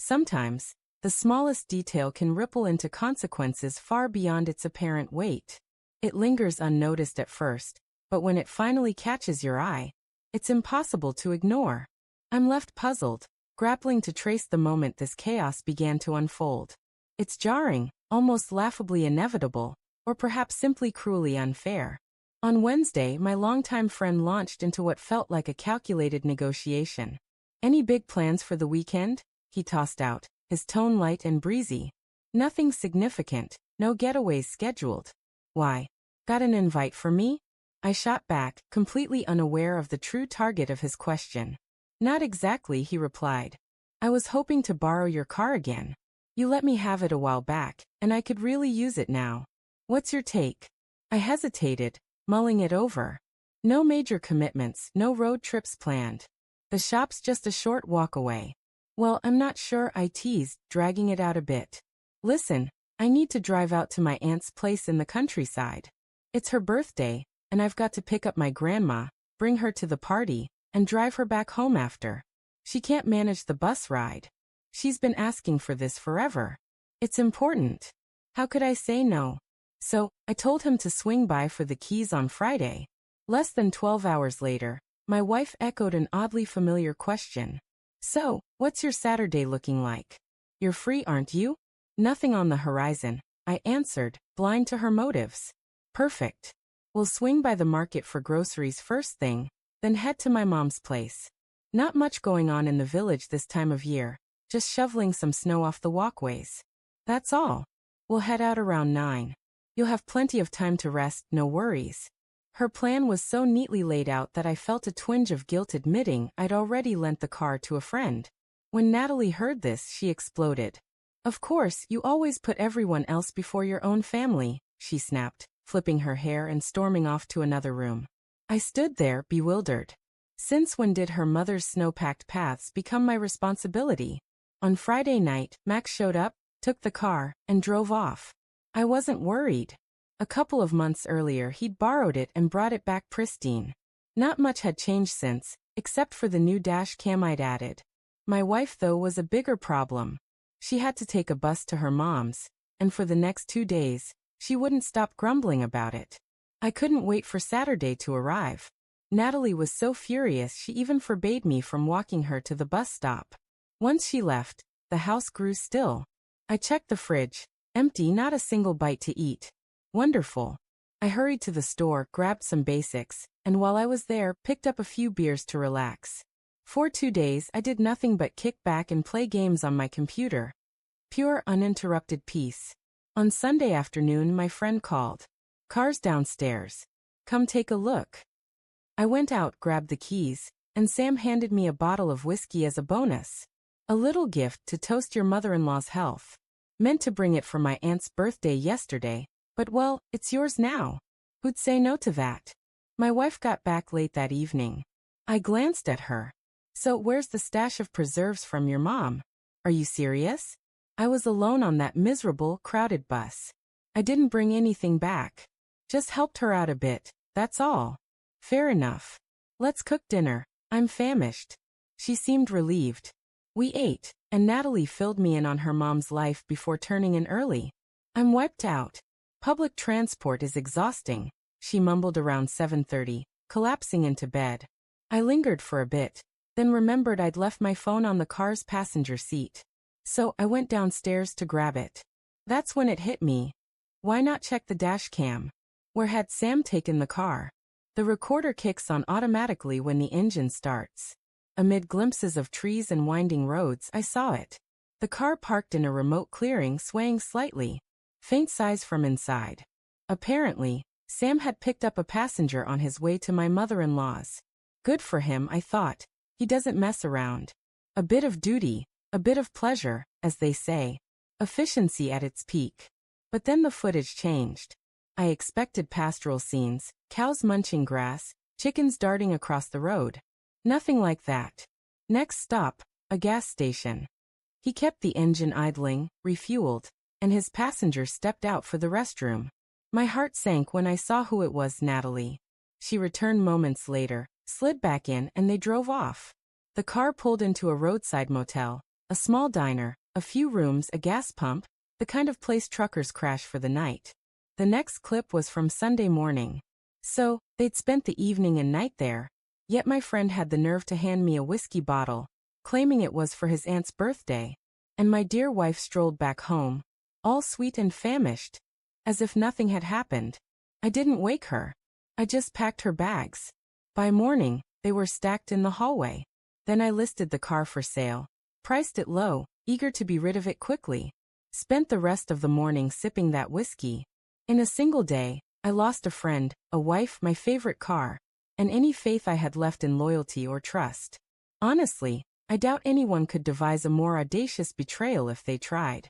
Sometimes, the smallest detail can ripple into consequences far beyond its apparent weight. It lingers unnoticed at first, but when it finally catches your eye, it's impossible to ignore. I'm left puzzled, grappling to trace the moment this chaos began to unfold. It's jarring, almost laughably inevitable, or perhaps simply cruelly unfair. On Wednesday, my longtime friend launched into what felt like a calculated negotiation. "Any big plans for the weekend?" he tossed out, his tone light and breezy. "Nothing significant, no getaways scheduled." "Why? Got an invite for me?" I shot back, completely unaware of the true target of his question. "Not exactly," he replied. "I was hoping to borrow your car again. You let me have it a while back, and I could really use it now. What's your take?" I hesitated, mulling it over. No major commitments, no road trips planned. The shop's just a short walk away. "Well, I'm not sure," I teased, dragging it out a bit. "Listen, I need to drive out to my aunt's place in the countryside. It's her birthday, and I've got to pick up my grandma, bring her to the party, and drive her back home after. She can't manage the bus ride. She's been asking for this forever. It's important. How could I say no?" So, I told him to swing by for the keys on Friday. Less than 12 hours later, my wife echoed an oddly familiar question. "So, what's your Saturday looking like? You're free, aren't you?" "Nothing on the horizon," I answered, blind to her motives. "Perfect. We'll swing by the market for groceries first thing, then head to my mom's place. Not much going on in the village this time of year, just shoveling some snow off the walkways. That's all. We'll head out around 9. You'll have plenty of time to rest, no worries." Her plan was so neatly laid out that I felt a twinge of guilt admitting I'd already lent the car to a friend. When Natalie heard this, she exploded. "Of course, you always put everyone else before your own family," she snapped, flipping her hair and storming off to another room. I stood there, bewildered. Since when did her mother's snow-packed paths become my responsibility? On Friday night, Max showed up, took the car, and drove off. I wasn't worried. A couple of months earlier, he'd borrowed it and brought it back pristine. Not much had changed since, except for the new dash cam I'd added. My wife, though, was a bigger problem. She had to take a bus to her mom's, and for the next 2 days, she wouldn't stop grumbling about it. I couldn't wait for Saturday to arrive. Natalie was so furious she even forbade me from walking her to the bus stop. Once she left, the house grew still. I checked the fridge. Empty, not a single bite to eat. Wonderful. I hurried to the store, grabbed some basics, and while I was there, picked up a few beers to relax. For 2 days, I did nothing but kick back and play games on my computer. Pure, uninterrupted peace. On Sunday afternoon, my friend called. "Car's downstairs. Come take a look." I went out, grabbed the keys, and Sam handed me a bottle of whiskey as a bonus. "A little gift to toast your mother-in-law's health. Meant to bring it for my aunt's birthday yesterday, but well, it's yours now. Who'd say no to that?" My wife got back late that evening. I glanced at her. "So where's the stash of preserves from your mom? Are you serious?" I was alone on that miserable, crowded bus. I didn't bring anything back. Just helped her out a bit, that's all. "Fair enough. Let's cook dinner. I'm famished." She seemed relieved. We ate, and Natalie filled me in on her mom's life before turning in early. "I'm wiped out. Public transport is exhausting," she mumbled around 7:30, collapsing into bed. I lingered for a bit, then remembered I'd left my phone on the car's passenger seat. So I went downstairs to grab it. That's when it hit me. Why not check the dash cam? Where had Sam taken the car? The recorder kicks on automatically when the engine starts. Amid glimpses of trees and winding roads, I saw it. The car parked in a remote clearing, swaying slightly. Faint sighs from inside. Apparently, Sam had picked up a passenger on his way to my mother-in-law's. Good for him, I thought. He doesn't mess around. A bit of duty, a bit of pleasure, as they say. Efficiency at its peak. But then the footage changed. I expected pastoral scenes, cows munching grass, chickens darting across the road. Nothing like that. Next stop, a gas station. He kept the engine idling, refueled, and his passenger stepped out for the restroom. My heart sank when I saw who it was, Natalie. She returned moments later, slid back in, and they drove off. The car pulled into a roadside motel, A small diner, a few rooms, a gas pump, the kind of place truckers crash for the night. The next clip was from Sunday morning. So, they'd spent the evening and night there, yet my friend had the nerve to hand me a whiskey bottle, claiming it was for his aunt's birthday, and my dear wife strolled back home, all sweet and famished, as if nothing had happened. I didn't wake her. I just packed her bags. By morning, they were stacked in the hallway. Then I listed the car for sale, priced it low, eager to be rid of it quickly. Spent the rest of the morning sipping that whiskey. In a single day, I lost a friend, a wife, my favorite car, and any faith I had left in loyalty or trust. Honestly, I doubt anyone could devise a more audacious betrayal if they tried.